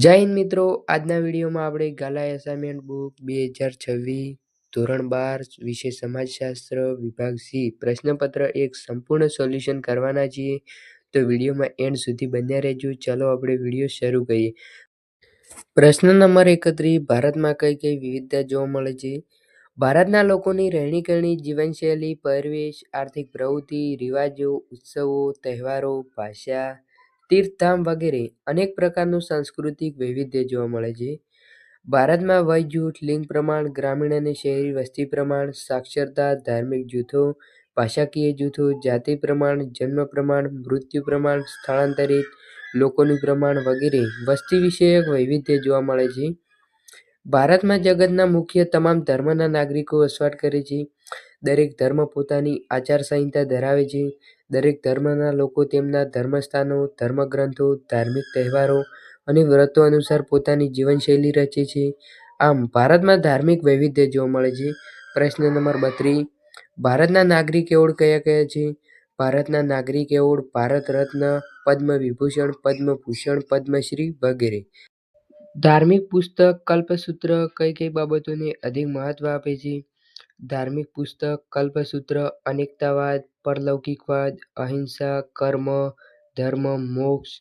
જય હિન્દ મિત્રો, આજના વિડીયોમાં આપણે ગાલા એસાઇનમેન્ટ બુક 2026 ધોરણ 12 વિષય સમાજશાસ્ત્ર વિભાગ સી પ્રશ્નપત્ર 1 સંપૂર્ણ સોલ્યુશન કરવાના છીએ. તો વિડીયોમાં એન્ડ સુધી બન્યા રહેજો. ચાલો આપણે વિડીયો શરૂ કરીએ. પ્રશ્ન નંબર 31, ભારતમાં કઈ કઈ વિવિધતા જોવા મળે છે? ભારતના લોકોની રહેણીકરણી, જીવનશૈલી, પહેરવેશ, આર્થિક પ્રવૃત્તિ, રિવાજો, ઉત્સવો, તહેવારો, ભાષા, તીર્થધામ વગેરે અનેક પ્રકારનું સાંસ્કૃતિક વૈવિધ્ય જોવા મળે છે. ભારતમાં વય જૂથ, લિંગ પ્રમાણ, ગ્રામીણ અને શહેરી વસ્તી પ્રમાણ, સાક્ષરતા, ધાર્મિક જૂથો, ભાષાકીય જૂથો, જાતિ પ્રમાણ, જન્મ પ્રમાણ, મૃત્યુ પ્રમાણ, સ્થળાંતરિત લોકોનું પ્રમાણ વગેરે વસ્તી વિષયક વૈવિધ્ય જોવા મળે છે. ભારતમાં જગતના મુખ્ય તમામ ધર્મના નાગરિકો વસવાટ કરે છે. દરેક ધર્મ પોતાની આચારસંહિતા ધરાવે છે. દરેક ધર્મના લોકો તેમના ધર્મસ્થાનો, ધર્મગ્રંથો, ધાર્મિક તહેવારો અને વ્રતો અનુસાર પોતાની જીવનશૈલી રચે છે. આમ ભારતમાં ધાર્મિક વૈવિધ્ય જોવા મળે છે. પ્રશ્ન નંબર 32, ભારતના નાગરિક એવોર્ડ કયા કયા છે? ભારતના નાગરિક એવોર્ડ ભારત રત્ન, પદ્મ વિભૂષણ, પદ્મભૂષણ, પદ્મશ્રી વગેરે. ધાર્મિક પુસ્તક કલ્પસૂત્ર કઈ કઈ બાબતોને અધિક મહત્વ આપે છે? ધાર્મિક પુસ્તક કલ્પસૂત્ર અનેકતાવાદ, પરલૌકિકવાદ, અહિંસા, કર્મ, ધર્મ, મોક્ષ,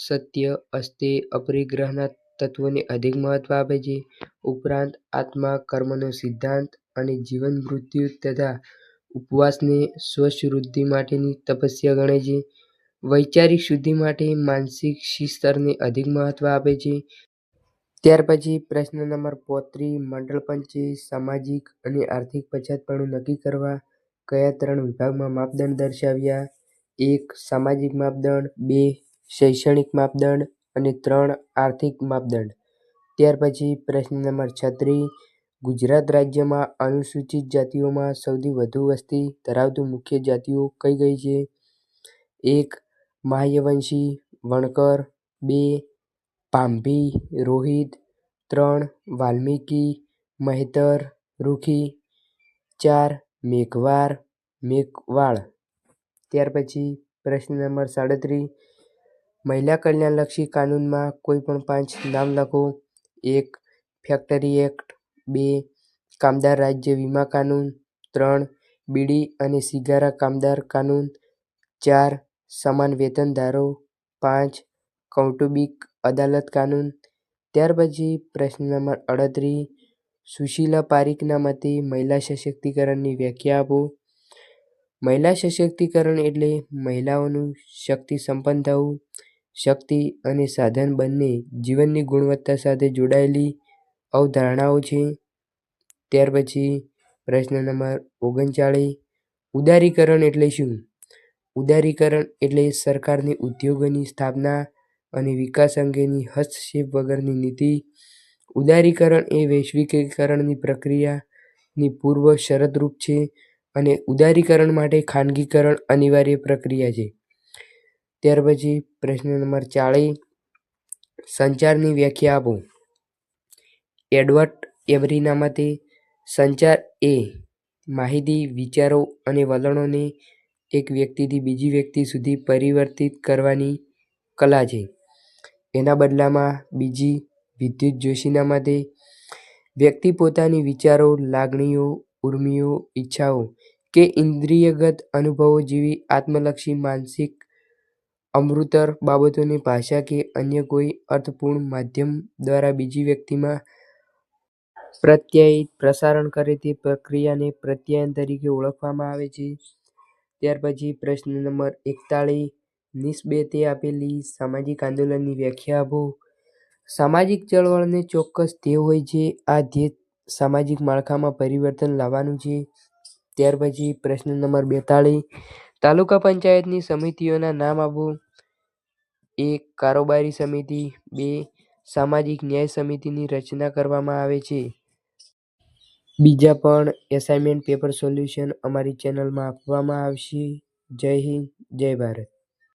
સત્ય, અસ્તેય, અપરિગ્રહના તત્વોને અધિક મહત્વ આપે છે. ઉપરાંત આત્મા, કર્મનો સિદ્ધાંત અને જીવન મૃત્યુ તથા ઉપવાસને સ્વશુદ્ધિ માટેની તપસ્યા ગણે છે. વૈચારિક શુદ્ધિ માટે માનસિક શિસ્તને અધિક મહત્વ આપે છે. ત્યાર પછી પ્રશ્ન નંબર 35, મંડળ પંચે સામાજિક અને આર્થિક પછાતપણું નક્કી કરવા કયા 3 વિભાગમાં માપદંડ દર્શાવ્યા? 1. સામાજિક માપદંડ, 2. શૈક્ષણિક માપદંડ અને 3. આર્થિક માપદંડ. ત્યાર પછી પ્રશ્ન નંબર 36, ગુજરાત રાજ્યમાં અનુસૂચિત જાતિઓમાં સૌથી વધુ વસ્તી ધરાવતું મુખ્ય જાતિઓ કઈ કઈ છે? 1. મહાયવંશી, વણકર, 2. પાંભી, રોહિત, 3. વાલ્મીકી, મહેતર, રૂખી, 4. મેઘવાર, મેઘવાળ. ત્યાર પછી પ્રશ્ન નંબર 37, મહિલા કલ્યાણલક્ષી કાનૂનમાં કોઈ પણ 5 નામ લખો. 1. Factory act, 2. કામદાર રાજ્ય વીમા કાનૂન, 3. બીડી અને સિગારા કામદાર કાનૂન, 4. સમાન વેતન ધારો, 5. કૌટુંબિક અદાલત કાનૂન. ત્યાર પછી પ્રશ્ન નંબર 38, સુશીલા પારીખના મતે મહિલા સશક્તિકરણની વ્યાખ્યા આપો. મહિલા સશક્તિકરણ એટલે મહિલાઓનું શક્તિ સંપન્ન થવું. શક્તિ અને સાધન બંને જીવનની ગુણવત્તા સાથે જોડાયેલી અવધારણાઓ છે. ત્યાર પછી પ્રશ્ન નંબર 39, ઉદારીકરણ એટલે શું? ઉદારીકરણ એટલે સરકારની ઉદ્યોગોની સ્થાપના અને વિકાસ અંગેની હસ્તક્ષેપ વગરની નીતિ. ઉદારીકરણ એ વૈશ્વિકીકરણની પ્રક્રિયાની પૂર્વ શરતરૂપ છે અને ઉદારીકરણ માટે ખાનગીકરણ અનિવાર્ય પ્રક્રિયા છે. ત્યાર પછી પ્રશ્ન નંબર 40, સંચારની વ્યાખ્યા આપો. એડવર્ડ એવરીના મતે સંચાર એ માહિતી, વિચારો અને વલણોને એક વ્યક્તિથી બીજી વ્યક્તિ સુધી પરિવર્તિત કરવાની કલા છે. એના બદલામાં બીજી વિદ્યુત જોશીના મતે વ્યક્તિ પોતાની વિચારો, લાગણીઓ, ઉર્મિઓ, ઈચ્છાઓ કે ઇન્દ્રિયગત અનુભવો જેવી આત્મલક્ષી માનસિક અમૂર્ત બાબતોને ભાષા કે અન્ય કોઈ અર્થપૂર્ણ માધ્યમ દ્વારા બીજી વ્યક્તિમાં પ્રત્યાયિત પ્રસારણ કરે તે પ્રક્રિયાને પ્રત્યાયન તરીકે ઓળખવામાં આવે છે. ત્યાર પછી પ્રશ્ન નંબર 41, નિસ્બેતે આપેલી સામાજિક આંદોલનની વ્યાખ્યા આપો. સામાજિક ચળવળને ચોક્કસ ધ્યેય હોય છે. આ ધ્યેય સામાજિક માળખામાં પરિવર્તન લાવવાનું છે. ત્યાર પછી પ્રશ્ન નંબર 42, તાલુકા પંચાયતની સમિતિઓના નામ આપો. 1. કારોબારી સમિતિ, 2. સામાજિક ન્યાય સમિતિની રચના કરવામાં આવે છે. બીજા પણ એસાઇનમેન્ટ પેપર સોલ્યુશન અમારી ચેનલમાં આપવામાં આવશે. જય હિન્દ, જય ભારત.